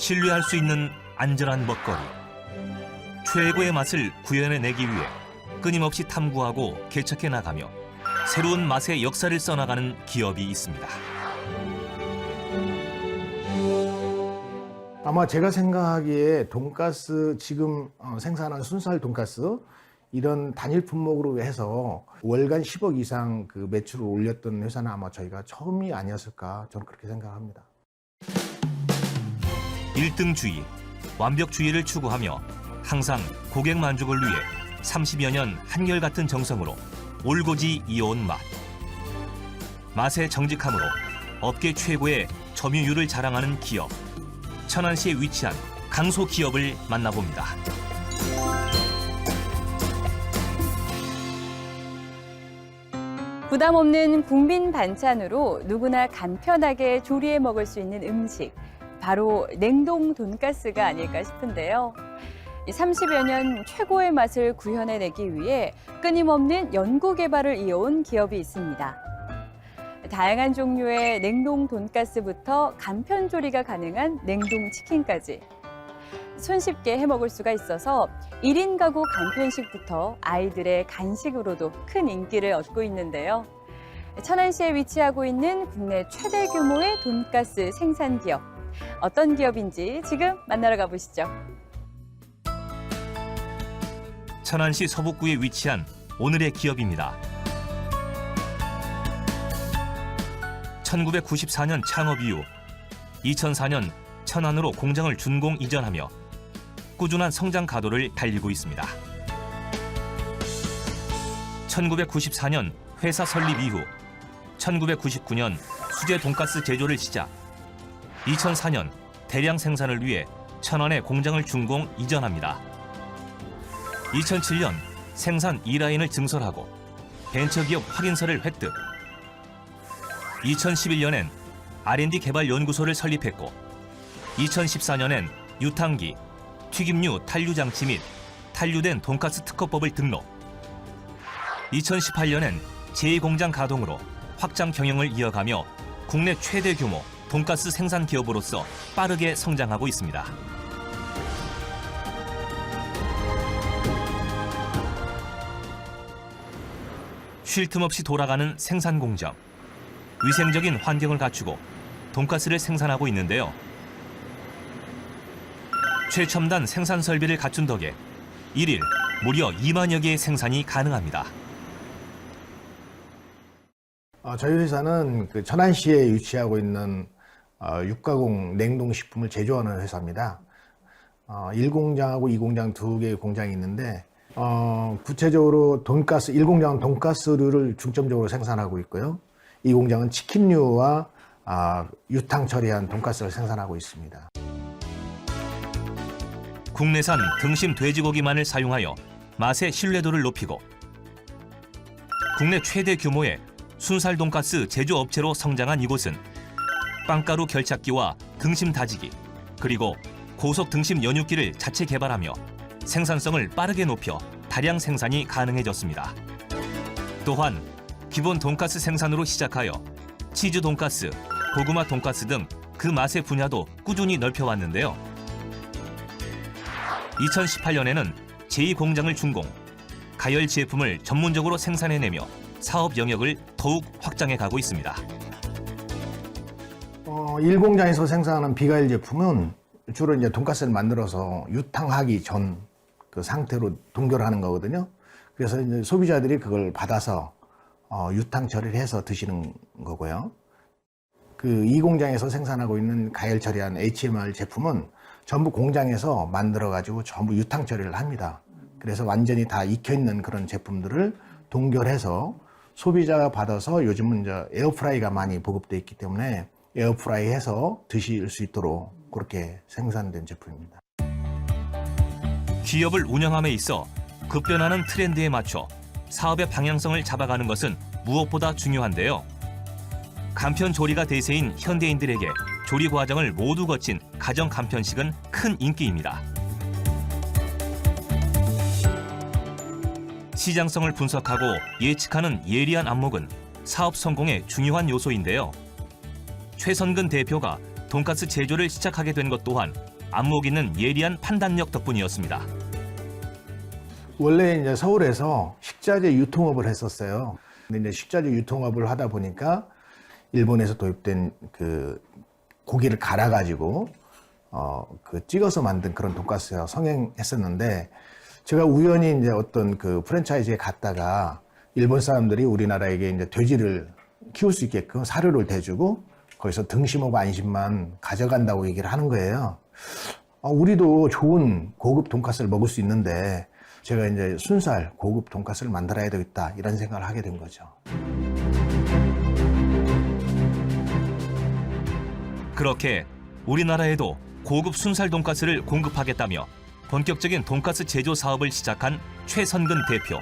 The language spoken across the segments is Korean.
신뢰할 수 있는 안전한 먹거리. 최고의 맛을 구현해내기 위해 끊임없이 탐구하고 개척해 나가며 새로운 맛의 역사를 써나가는 기업이 있습니다. 아마 제가 생각하기에 돈가스 지금 생산한 순살 돈가스 이런 단일 품목으로 해서 월간 10억 이상 그 매출을 올렸던 회사는 아마 저희가 처음이 아니었을까 저는 그렇게 생각합니다. 1등주의, 완벽주의를 추구하며 항상 고객 만족을 위해 30여 년 한결같은 정성으로 올고지 이어온 맛. 맛의 정직함으로 업계 최고의 점유율을 자랑하는 기업. 천안시에 위치한 강소 기업을 만나봅니다. 부담 없는 국민 반찬으로 누구나 간편하게 조리해 먹을 수 있는 음식. 바로 냉동 돈가스가 아닐까 싶은데요. 30여 년 최고의 맛을 구현해내기 위해 끊임없는 연구 개발을 이어온 기업이 있습니다. 다양한 종류의 냉동 돈가스부터 간편 조리가 가능한 냉동 치킨까지 손쉽게 해먹을 수가 있어서 1인 가구 간편식부터 아이들의 간식으로도 큰 인기를 얻고 있는데요. 천안시에 위치하고 있는 국내 최대 규모의 돈가스 생산 기업. 어떤 기업인지 지금 만나러 가보시죠. 천안시 서북구에 위치한 오늘의 기업입니다. 1994년 창업 이후 2004년 천안으로 공장을 준공 이전하며 꾸준한 성장 가도를 달리고 있습니다. 1994년 회사 설립 이후 1999년 수제 돈가스 제조를 시작, 2004년 대량 생산을 위해 천안에 공장을 준공 이전합니다. 2007년 생산 2라인을 증설하고 벤처기업 확인서를 획득. 2011년엔 R&D 개발 연구소를 설립했고 2014년엔 유탕기, 튀김류 탄류 장치 및 탄류된 돈가스 특허법을 등록. 2018년엔 제2공장 가동으로 확장 경영을 이어가며 국내 최대 규모 돈가스 생산 기업으로서 빠르게 성장하고 있습니다. 쉴 틈 없이 돌아가는 생산 공정. 위생적인 환경을 갖추고 돈가스를 생산하고 있는데요. 최첨단 생산 설비를 갖춘 덕에 1일 무려 2만여 개의 생산이 가능합니다. 저희 회사는 그 천안시에 위치하고 있는 육가공 냉동식품을 제조하는 회사입니다. 1공장하고 2공장 두 개의 공장이 있는데 구체적으로 돈가스, 1공장은 돈가스류를 중점적으로 생산하고 있고요. 2공장은 치킨류와 유탕 처리한 돈가스를 생산하고 있습니다. 국내산 등심 돼지고기만을 사용하여 맛의 신뢰도를 높이고 국내 최대 규모의 순살 돈가스 제조업체로 성장한 이곳은 빵가루 결착기와 등심 다지기, 그리고 고속 등심 연육기를 자체 개발하며 생산성을 빠르게 높여 다량 생산이 가능해졌습니다. 또한 기본 돈가스 생산으로 시작하여 치즈 돈가스, 고구마 돈가스 등 그 맛의 분야도 꾸준히 넓혀왔는데요. 2018년에는 제2공장을 준공, 가열 제품을 전문적으로 생산해내며 사업 영역을 더욱 확장해 가고 있습니다. 1공장에서 생산하는 비가열 제품은 주로 이제 돈가스를 만들어서 유탕하기 전 그 상태로 동결하는 거거든요. 그래서 이제 소비자들이 그걸 받아서 유탕 처리를 해서 드시는 거고요. 그 2공장에서 생산하고 있는 가열 처리한 HMR 제품은 전부 공장에서 만들어 가지고 전부 유탕 처리를 합니다. 그래서 완전히 다 익혀 있는 그런 제품들을 동결해서 소비자가 받아서 요즘은 이제 에어프라이가 많이 보급되어 있기 때문에 에어프라이 해서 드실 수 있도록 그렇게 생산된 제품입니다. 기업을 운영함에 있어 급변하는 트렌드에 맞춰 사업의 방향성을 잡아가는 것은 무엇보다 중요한데요. 간편 조리가 대세인 현대인들에게 조리 과정을 모두 거친 가정 간편식은 큰 인기입니다. 시장성을 분석하고 예측하는 예리한 안목은 사업 성공의 중요한 요소인데요. 최선근 대표가 돈가스 제조를 시작하게 된 것 또한 안목 있는 예리한 판단력 덕분이었습니다. 원래 이제 서울에서 식자재 유통업을 했었어요. 근데 이제 식자재 유통업을 하다 보니까 일본에서 도입된 그 고기를 갈아가지고 그 찍어서 만든 그런 돈가스가 성행했었는데, 제가 우연히 이제 어떤 그 프랜차이즈에 갔다가 일본 사람들이 우리나라에게 이제 돼지를 키울 수 있게끔 사료를 대주고 거기서 등심하고 안심만 가져간다고 얘기를 하는 거예요. 우리도 좋은 고급 돈가스를 먹을 수 있는데 제가 이제 순살 고급 돈가스를 만들어야 되겠다, 이런 생각을 하게 된 거죠. 그렇게 우리나라에도 고급 순살 돈가스를 공급하겠다며 본격적인 돈가스 제조 사업을 시작한 최선근 대표.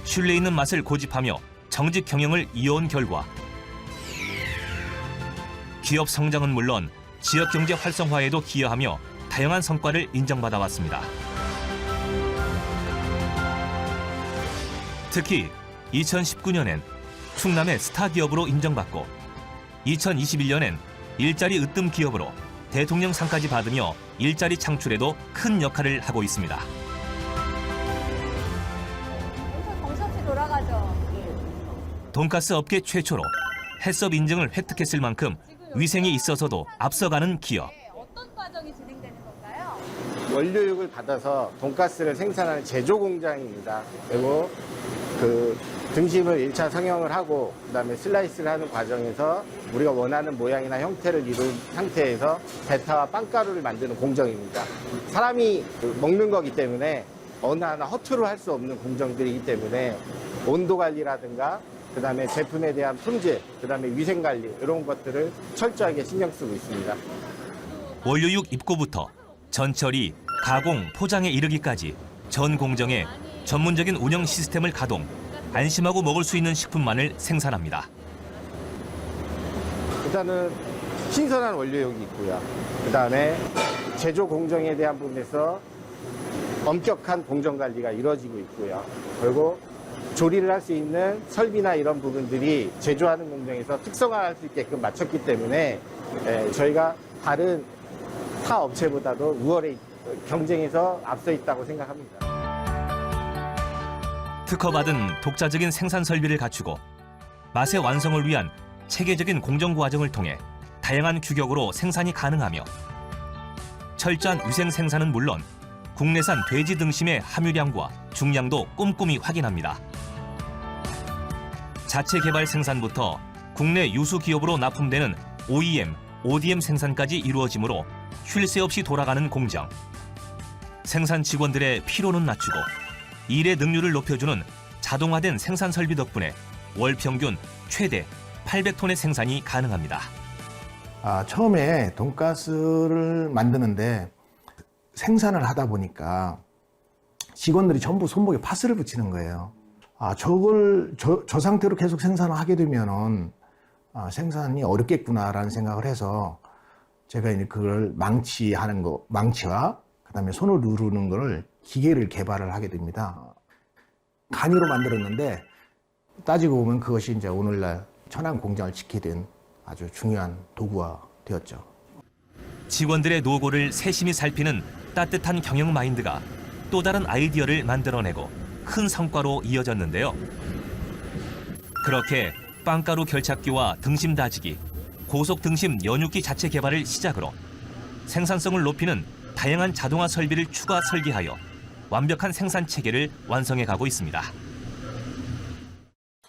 신뢰 있는 맛을 고집하며 정직 경영을 이어온 결과 기업 성장은 물론 지역 경제 활성화에도 기여하며 다양한 성과를 인정받아 왔습니다. 특히 2019년엔 충남의 스타 기업으로 인정받고 2021년엔 일자리 으뜸 기업으로 대통령 상까지 받으며 일자리 창출에도 큰 역할을 하고 있습니다. 엄청 정신없이 돌아가죠. 돈가스 업계 최초로 해썹 인증을 획득했을 만큼 위생에 있어서도 앞서가는 기업. 어떤 과정이 진행되는 건가요? 원료육을 받아서 돈가스를 생산하는 제조 공장입니다. 그리고 그 등심을 1차 성형을 하고 그다음에 슬라이스를 하는 과정에서 우리가 원하는 모양이나 형태를 이룬 상태에서 베타와 빵가루를 만드는 공정입니다. 사람이 먹는 거기 때문에 어느 하나 허투루 할 수 없는 공정들이기 때문에 온도 관리라든가 그다음에 제품에 대한 품질, 그다음에 위생 관리 이런 것들을 철저하게 신경 쓰고 있습니다. 원료육 입고부터 전처리, 가공, 포장에 이르기까지 전 공정에 전문적인 운영 시스템을 가동, 안심하고 먹을 수 있는 식품만을 생산합니다. 일단은 신선한 원료육이 있고요. 그다음에 제조 공정에 대한 부분에서 엄격한 공정 관리가 이루어지고 있고요. 그리고 조리를 할 수 있는 설비나 이런 부분들이 제조하는 공정에서 특성화할 수 있게끔 맞췄기 때문에 저희가 다른 타 업체보다도 우월의 경쟁에서 앞서 있다고 생각합니다. 특허받은 독자적인 생산 설비를 갖추고 맛의 완성을 위한 체계적인 공정 과정을 통해 다양한 규격으로 생산이 가능하며 철저한 위생 생산은 물론 국내산 돼지 등심의 함유량과 중량도 꼼꼼히 확인합니다. 자체 개발 생산부터 국내 유수 기업으로 납품되는 OEM, ODM 생산까지 이루어지므로 쉴 새 없이 돌아가는 공정. 생산 직원들의 피로는 낮추고 일의 능률을 높여주는 자동화된 생산 설비 덕분에 월 평균 최대 800톤의 생산이 가능합니다. 처음에 돈가스를 만드는데 생산을 하다 보니까 직원들이 전부 손목에 파스를 붙이는 거예요. 저 상태로 계속 생산을 하게 되면은 생산이 어렵겠구나라는 생각을 해서 제가 이제 그걸 망치와 그다음에 손을 누르는 걸 기계를 개발을 하게 됩니다. 간이로 만들었는데 따지고 보면 그것이 이제 오늘날 천안 공장을 지키게 된 아주 중요한 도구가 되었죠. 직원들의 노고를 세심히 살피는 따뜻한 경영 마인드가 또 다른 아이디어를 만들어내고 큰 성과로 이어졌는데요. 그렇게 빵가루 결착기와 등심 다지기, 고속 등심 연육기 자체 개발을 시작으로 생산성을 높이는 다양한 자동화 설비를 추가 설계하여 완벽한 생산 체계를 완성해 가고 있습니다.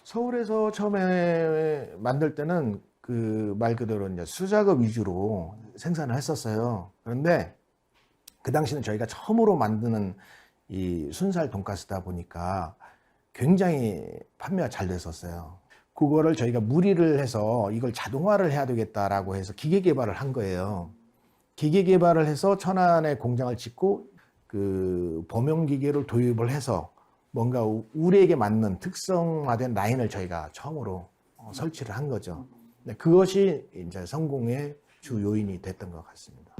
서울에서 처음에 만들 때는 그 말 그대로 이제 수작업 위주로 생산을 했었어요. 그런데 그 당시는 저희가 처음으로 만드는 이 순살 돈가스다 보니까 굉장히 판매가 잘 됐었어요. 그거를 저희가 무리를 해서 이걸 자동화를 해야 되겠다라고 해서 기계 개발을 한 거예요. 기계 개발을 해서 천안에 공장을 짓고 그 범용 기계를 도입을 해서 뭔가 우리에게 맞는 특성화된 라인을 저희가 처음으로 설치를 한 거죠. 그것이 이제 성공의 주 요인이 됐던 것 같습니다.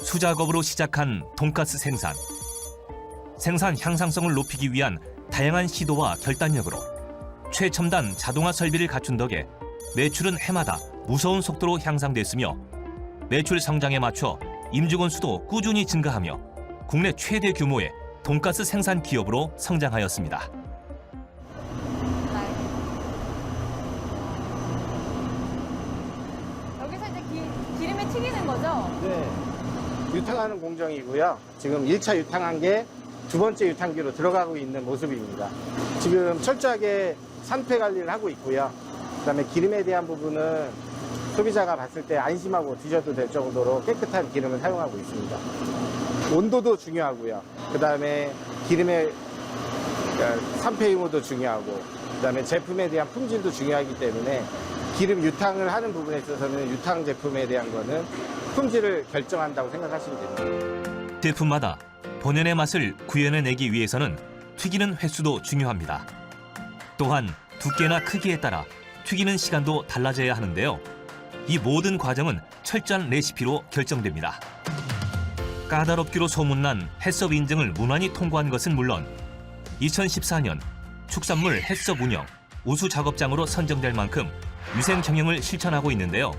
수작업으로 시작한 돈가스 생산. 생산 향상성을 높이기 위한 다양한 시도와 결단력으로 최첨단 자동화 설비를 갖춘 덕에 매출은 해마다 무서운 속도로 향상됐으며 매출 성장에 맞춰 임직원 수도 꾸준히 증가하며 국내 최대 규모의 돈가스 생산 기업으로 성장하였습니다. 여기서 이제 기름에 튀기는 거죠? 네. 유탕하는 공정이고요. 지금 1차 유탕한 게 두 번째 유탕기로 들어가고 있는 모습입니다. 지금 철저하게 산패 관리를 하고 있고요. 그다음에 기름에 대한 부분은 소비자가 봤을 때 안심하고 드셔도 될 정도로 깨끗한 기름을 사용하고 있습니다. 온도도 중요하고요. 그다음에 기름의 산패 유무도 중요하고, 그다음에 제품에 대한 품질도 중요하기 때문에 기름 유탕을 하는 부분에 있어서는 유탕 제품에 대한 거는 품질을 결정한다고 생각하시면 됩니다. 제품마다 본연의 맛을 구현해내기 위해서는 튀기는 횟수도 중요합니다. 또한 두께나 크기에 따라 튀기는 시간도 달라져야 하는데요. 이 모든 과정은 철저한 레시피로 결정됩니다. 까다롭기로 소문난 햇섭 인증을 무난히 통과한 것은 물론 2014년 축산물 햇섭 운영 우수 작업장으로 선정될 만큼 위생 경영을 실천하고 있는데요.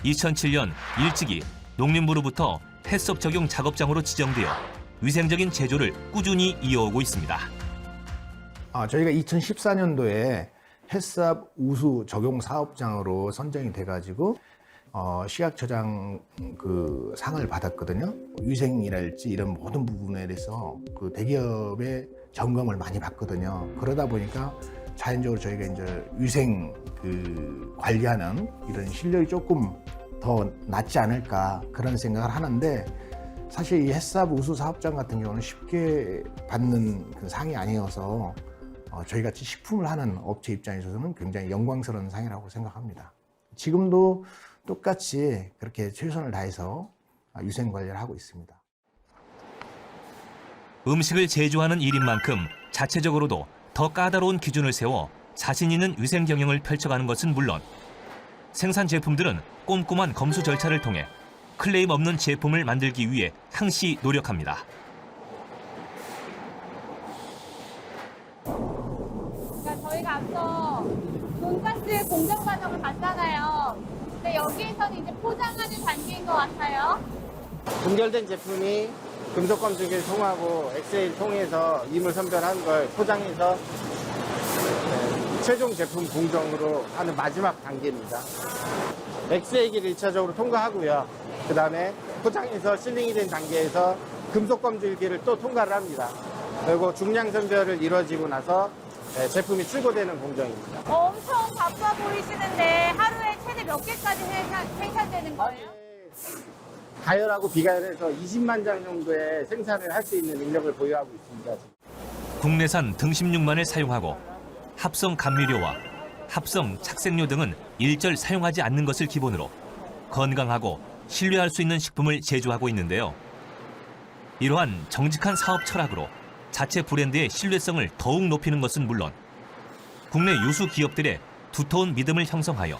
2007년 일찍이 농림부로부터 햇섭 적용 작업장으로 지정되어 위생적인 제조를 꾸준히 이어오고 있습니다. 저희가 2014년도에 햇섭 우수 적용 사업장으로 선정이 돼가지고 시각처장 그 상을 받았거든요. 위생이랄지 이런 모든 부분에 대해서 그 대기업의 점검을 많이 받거든요. 그러다 보니까 자연적으로 저희가 이제 위생 그 관리하는 이런 실력이 조금 더 낫지 않을까 그런 생각을 하는데, 사실 이 햇섭 우수 사업장 같은 경우는 쉽게 받는 그 상이 아니어서 저희같이 식품을 하는 업체 입장에서는 굉장히 영광스러운 상이라고 생각합니다. 지금도 똑같이 그렇게 최선을 다해서 위생 관리를 하고 있습니다. 음식을 제조하는 일인 만큼 자체적으로도 더 까다로운 기준을 세워 자신 있는 위생 경영을 펼쳐가는 것은 물론 생산 제품들은 꼼꼼한 검수 절차를 통해 클레임 없는 제품을 만들기 위해 항시 노력합니다. 그러니까 저희가 앞서 돈가스 공정 과정을 봤잖아요. 근데 여기에서는 이제 포장하는 단계인 것 같아요. 분결된 제품이 금속 검증기를 통하고 엑스레이를 통해서 이물 선별한 걸 포장해서 최종 제품 공정으로 하는 마지막 단계입니다. 엑스레이기를 1차적으로 통과하고요. 그 다음에 포장해서 실링이 된 단계에서 금속 검증기를 또 통과를 합니다. 그리고 중량 선별을 이루어지고 나서 제품이 출고되는 공정입니다. 엄청 바빠 보이시는데 하루에 최대 몇 개까지 생산되는 거예요? 가열하고 비가열해서 20만 장 정도의 생산을 할 수 있는 능력을 보유하고 있습니다. 국내산 등심육만을 사용하고 합성 감미료와 합성 착색료 등은 일절 사용하지 않는 것을 기본으로 건강하고 신뢰할 수 있는 식품을 제조하고 있는데요. 이러한 정직한 사업 철학으로 자체 브랜드의 신뢰성을 더욱 높이는 것은 물론 국내 유수 기업들의 두터운 믿음을 형성하여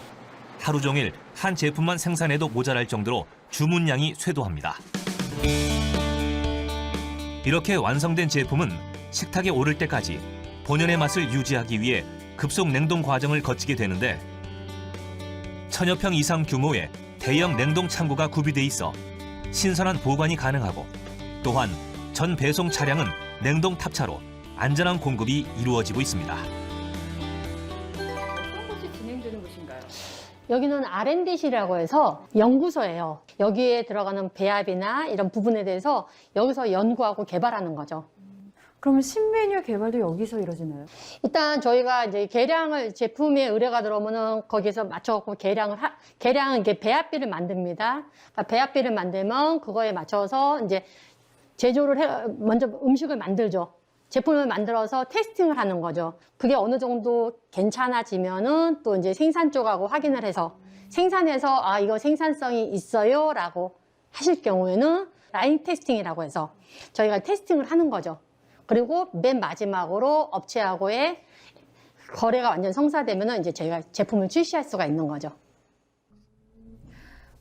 하루 종일 한 제품만 생산해도 모자랄 정도로 주문량이 쇄도합니다. 이렇게 완성된 제품은 식탁에 오를 때까지 본연의 맛을 유지하기 위해 급속 냉동 과정을 거치게 되는데 1000여 평 이상 규모의 대형 냉동 창고가 구비돼 있어 신선한 보관이 가능하고 또한 전 배송 차량은 냉동 탑차로 안전한 공급이 이루어지고 있습니다. 어떤 것이 진행되는 곳인가요? 여기는 R&D실이라고 해서 연구소예요. 여기에 들어가는 배합이나 이런 부분에 대해서 여기서 연구하고 개발하는 거죠. 그러면 신메뉴 개발도 여기서 이루어지나요? 일단 저희가 이제 계량을 제품에 의뢰가 들어오면은 거기서 맞춰갖고 계량은 이게 배합비를 만듭니다. 그러니까 배합비를 만들면 그거에 맞춰서 이제 먼저 음식을 만들죠. 제품을 만들어서 테스팅을 하는 거죠. 그게 어느 정도 괜찮아지면은 또 이제 생산 쪽하고 확인을 해서 생산해서 이거 생산성이 있어요라고 하실 경우에는 라인 테스팅이라고 해서 저희가 테스팅을 하는 거죠. 그리고 맨 마지막으로 업체하고의 거래가 완전 성사되면은 이제 저희가 제품을 출시할 수가 있는 거죠.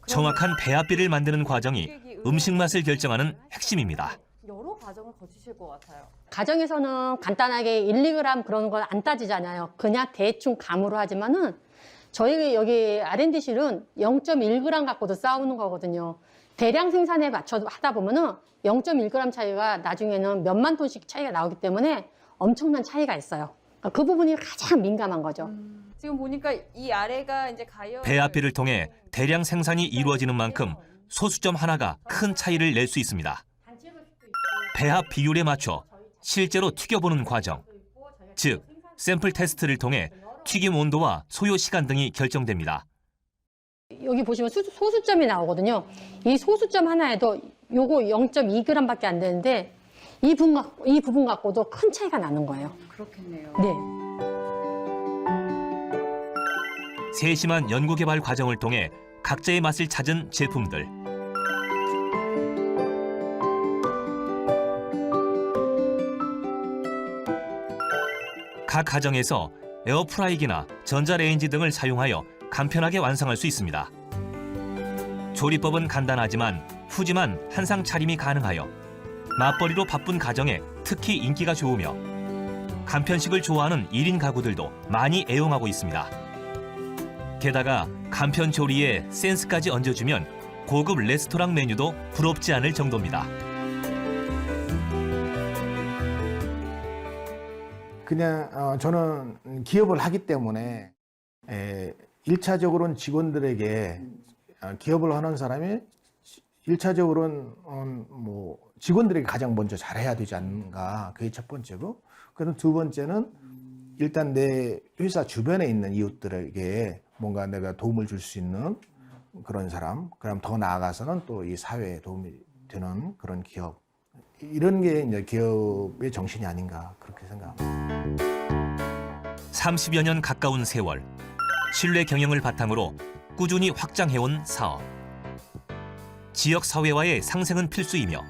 정확한 배합비를 만드는 과정이 음식 맛을 결정하는 핵심입니다. 여러 과정을 거치실 것 같아요. 가정에서는 간단하게 1, 2g 그런 걸 안 따지잖아요. 그냥 대충 감으로 하지만은 저희 여기 R&D실은 0.1g 갖고도 싸우는 거거든요. 대량 생산에 맞춰 하다 보면은 0.1g 차이가 나중에는 몇만 톤씩 차이가 나오기 때문에 엄청난 차이가 있어요. 그 부분이 가장 민감한 거죠. 지금 보니까 이 아래가 이제 배합비를 통해 대량 생산이 이루어지는 만큼 소수점 하나가 큰 차이를 낼 수 있습니다. 배합 비율에 맞춰 실제로 튀겨보는 과정, 즉 샘플 테스트를 통해 튀김 온도와 소요 시간 등이 결정됩니다. 여기 보시면 소수점이 나오거든요. 이 소수점 하나에도 요거 0.2g밖에 안 되는데 이 부분 갖고도 큰 차이가 나는 거예요. 그렇겠네요. 네. 세심한 연구개발 과정을 통해 각자의 맛을 찾은 제품들. 각 가정에서 에어프라이기나 전자레인지 등을 사용하여 간편하게 완성할 수 있습니다. 조리법은 간단하지만 푸짐한 한상 차림이 가능하여 맞벌이로 바쁜 가정에 특히 인기가 좋으며 간편식을 좋아하는 1인 가구들도 많이 애용하고 있습니다. 게다가 간편 조리에 센스까지 얹어주면 고급 레스토랑 메뉴도 부럽지 않을 정도입니다. 그냥 저는 기업을 하기 때문에 1차적으로는 직원들에게 기업을 하는 사람이 1차적으로는 뭐 직원들에게 가장 먼저 잘해야 되지 않는가. 그게 첫 번째고, 그다음 두 번째는 일단 내 회사 주변에 있는 이웃들에게 뭔가 내가 도움을 줄 수 있는 그런 사람, 그럼 더 나아가서는 또 이 사회에 도움이 되는 그런 기업, 이런 게 이제 기업의 정신이 아닌가 그렇게 생각합니다. 30여 년 가까운 세월, 신뢰 경영을 바탕으로 꾸준히 확장해온 사업. 지역 사회와의 상생은 필수이며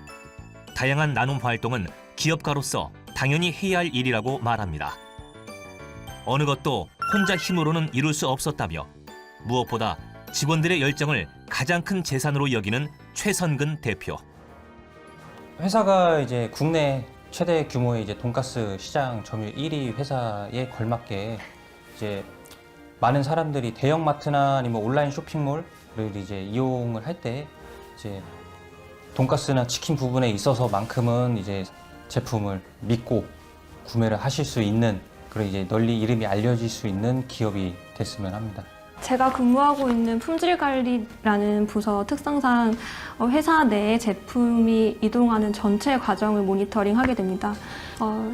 다양한 나눔 활동은 기업가로서 당연히 해야 할 일이라고 말합니다. 어느 것도 혼자 힘으로는 이룰 수 없었다며 무엇보다 직원들의 열정을 가장 큰 재산으로 여기는 최선근 대표. 회사가 이제 국내 최대 규모의 이제 돈가스 시장 점유율 1위 회사에 걸맞게 이제 많은 사람들이 대형마트나 아니면 온라인 쇼핑몰을 이제 이용을 할 때 이제 돈가스나 치킨 부분에 있어서만큼은 이제 제품을 믿고 구매를 하실 수 있는 그런 이제 널리 이름이 알려질 수 있는 기업이 됐으면 합니다. 제가 근무하고 있는 품질관리라는 부서 특성상 회사 내에 제품이 이동하는 전체 과정을 모니터링하게 됩니다.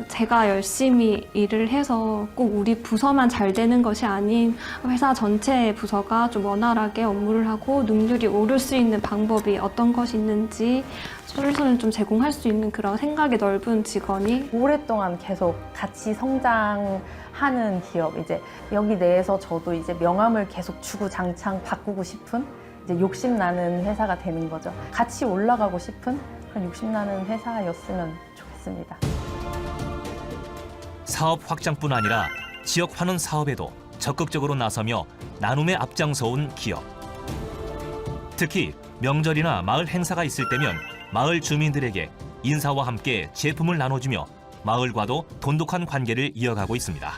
제가 열심히 일을 해서 꼭 우리 부서만 잘 되는 것이 아닌 회사 전체 부서가 좀 원활하게 업무를 하고 능률이 오를 수 있는 방법이 어떤 것이 있는지 솔루션을 좀 제공할 수 있는 그런 생각이 넓은 직원이 오랫동안 계속 같이 성장하는 기업, 이제 여기 내에서 저도 이제 명함을 계속 주구장창 바꾸고 싶은 이제 욕심나는 회사가 되는 거죠. 같이 올라가고 싶은 그런 욕심나는 회사였으면 좋겠습니다. 사업 확장뿐 아니라 지역 환원 사업에도 적극적으로 나서며 나눔에 앞장서온 기업. 특히 명절이나 마을 행사가 있을 때면 마을 주민들에게 인사와 함께 제품을 나눠주며 마을과도 돈독한 관계를 이어가고 있습니다.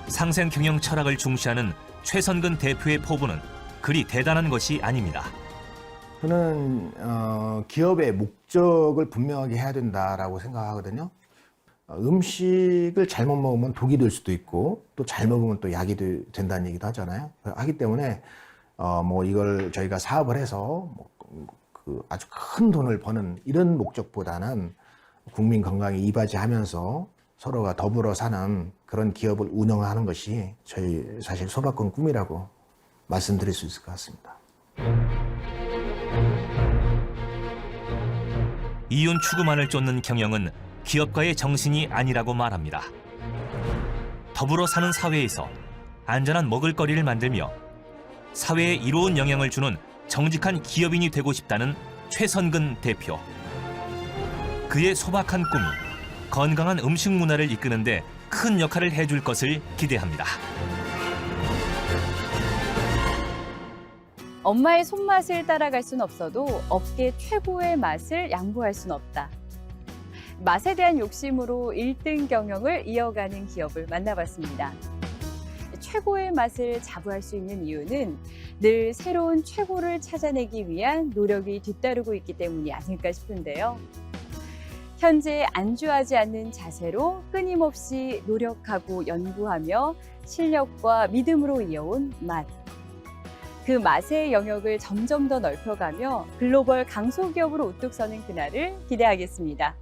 상생 경영 철학을 중시하는 최선근 대표의 포부는 그리 대단한 것이 아닙니다. 저는 기업의 목적을 분명하게 해야 된다라고 생각하거든요. 음식을 잘못 먹으면 독이 될 수도 있고 또 잘 먹으면 또 약이 된다는 얘기도 하잖아요. 하기 때문에 뭐 이걸 저희가 사업을 해서 그 아주 큰 돈을 버는 이런 목적보다는 국민 건강에 이바지하면서 서로가 더불어 사는 그런 기업을 운영하는 것이 저희 사실 소박한 꿈이라고 말씀드릴 수 있을 것 같습니다. 이윤 추구만을 쫓는 경영은 기업가의 정신이 아니라고 말합니다. 더불어 사는 사회에서 안전한 먹을거리를 만들며 사회에 이로운 영향을 주는 정직한 기업인이 되고 싶다는 최선근 대표. 그의 소박한 꿈이 건강한 음식 문화를 이끄는데 큰 역할을 해줄 것을 기대합니다. 엄마의 손맛을 따라갈 순 없어도 업계 최고의 맛을 양보할 순 없다. 맛에 대한 욕심으로 1등 경영을 이어가는 기업을 만나봤습니다. 최고의 맛을 자부할 수 있는 이유는 늘 새로운 최고를 찾아내기 위한 노력이 뒤따르고 있기 때문이 아닐까 싶은데요. 현재 안주하지 않는 자세로 끊임없이 노력하고 연구하며 실력과 믿음으로 이어온 맛. 그 맛의 영역을 점점 더 넓혀가며 글로벌 강소기업으로 우뚝 서는 그날을 기대하겠습니다.